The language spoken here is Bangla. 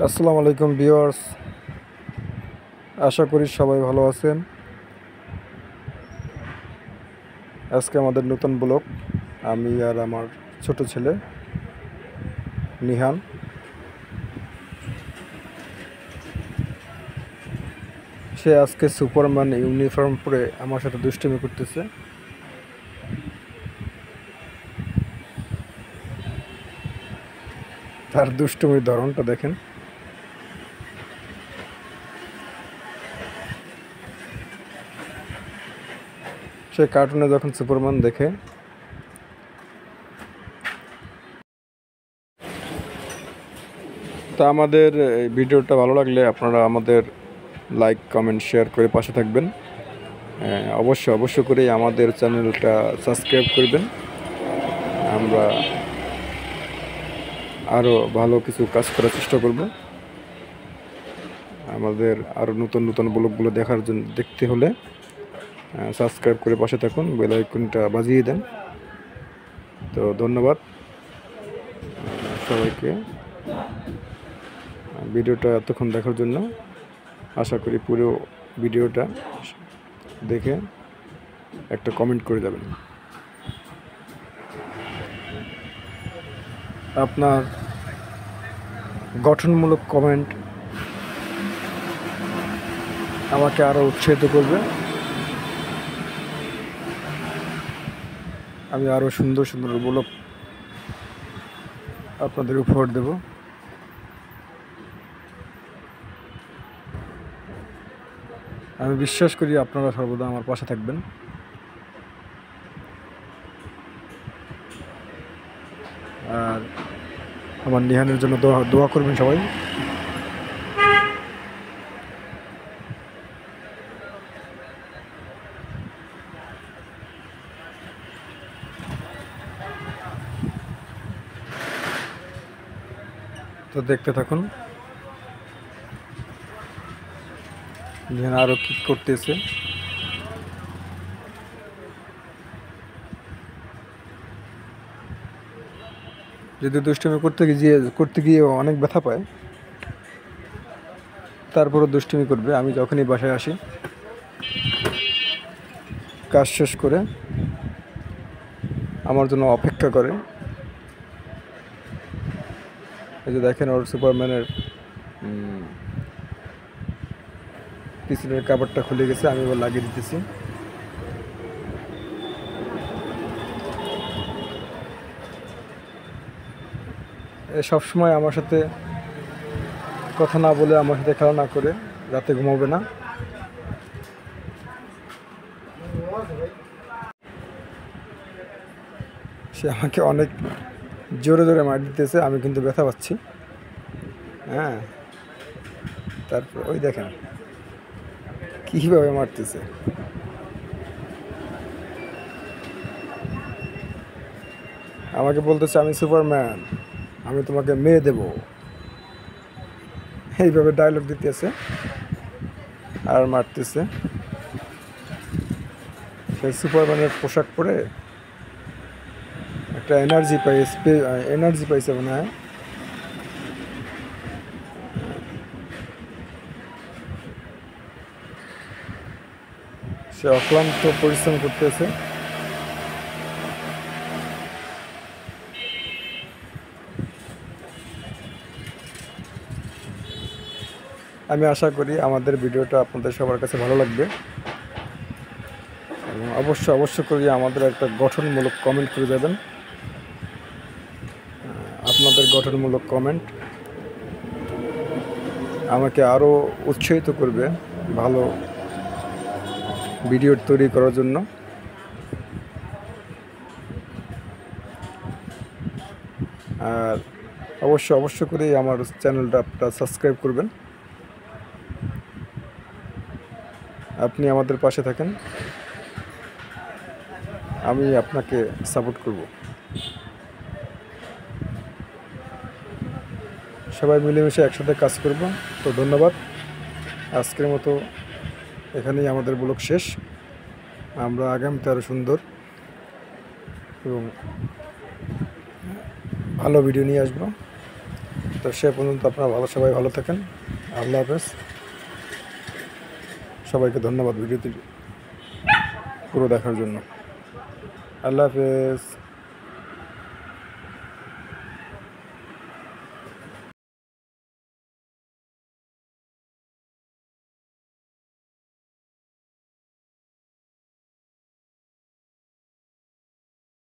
আসসালামু আলাইকুম ভিউয়ার্স, আশা করি সবাই ভালো আছেন। আজকে আমাদের নতুন ব্লগ, আমি আর আমার ছোট ছেলে নিহান। সে আজকে সুপারম্যান ইউনিফর্ম পরে আমার সাথে দুষ্টুমি করতেছে। তার দুষ্টুমির ধরনটা দেখেন। সে কার্টুনে যখন সুপারম্যান দেখে, তা আমাদের এই ভিডিওটা ভালো লাগলে আপনারা আমাদের লাইক কমেন্ট শেয়ার করে পাশে থাকবেন। অবশ্যই করেই আমাদের চ্যানেলটা সাবস্ক্রাইব করবেন। আমরা আরও ভালো কিছু কাজ করার চেষ্টা করব। আমাদের আরও নতুন ব্লগগুলো দেখতে হলে সাবস্ক্রাইব করে পাশে থাকুন, বেল আইকনটা বাজিয়ে দেন। তো ধন্যবাদ সবাইকে ভিডিওটা এতক্ষণ দেখার জন্য। আশা করি পুরো ভিডিওটা দেখে একটা কমেন্ট করে যাবেন। আপনার গঠনমূলক কমেন্ট আমাকে আরও উৎসাহিত করবে। আমি আরও সুন্দর ব্লগ আপনাদের উপহার দেব। আমি বিশ্বাস করি আপনারা সর্বদা আমার পাশে থাকবেন। আর আমার নিহানের জন্য দোয়া করবেন সবাই। তো দেখতে থাকুন নিহান আরও কি করতেছে। যদি দুষ্টুমি করতে গিয়ে অনেক ব্যথা পায়, তারপরও দুষ্টুমি করবে। আমি যখনই বাসায় আসি কাজ শেষ করে আমার জন্য অপেক্ষা করে। এই যে দেখেন, ওর সুপারম্যানের পিছনের কাপড়টা খুলে গেছে, আমি ওর লাগিয়ে দিতেছি। সবসময় আমার সাথে কথা না বলে, আমার সাথে খেলা না করে রাতে ঘুমাবে না। সে আমাকে অনেক জোরে মার দিতেছে, আমি কিন্তু ব্যথা পাচ্ছি। হ্যাঁ, তারপর ওই দেখেন কীভাবে মারতেছে। আমাকে বলতেছে আমি সুপারম্যান, আমি তোমাকে মেয়ে দেব, এইভাবে ডায়লগ দিতেছে আর মারতেছে। সে সুপারম্যানের পোশাক পরে একটা এনার্জি পাইছে মনে হয়। সে অক্লান্ত পরিশ্রম করতেছে। আমি আশা করি আমাদের ভিডিওটা আপনাদের সবার কাছে ভালো লাগবে, এবং অবশ্যই করি আমাদের একটা গঠনমূলক কমেন্ট করে যাবেন। আপনাদের গঠনমূলক কমেন্ট আমাকে আরও উৎসাহিত করবে ভালো ভিডিও তৈরি করার জন্য। আর অবশ্যই করে আমার চ্যানেলটা আপনারা সাবস্ক্রাইব করবেন। আপনি আমাদের পাশে থাকেন, আমি আপনাকে সাপোর্ট করব। সবাই মিলেমিশে একসাথে কাজ করব। তো ধন্যবাদ। আজকের মতো এখানেই আমাদের ব্লগ শেষ। আমরা আগামীতে আরও সুন্দর এবং ভালো ভিডিও নিয়ে আসবো। তো তো সে পর্যন্ত আপনারা সবাই ভালো থাকেন। আল্লাহ হাফেজ। সবাইকে ধন্যবাদ ভিডিওটি পুরো দেখার জন্য। আল্লাহ হাফেজ।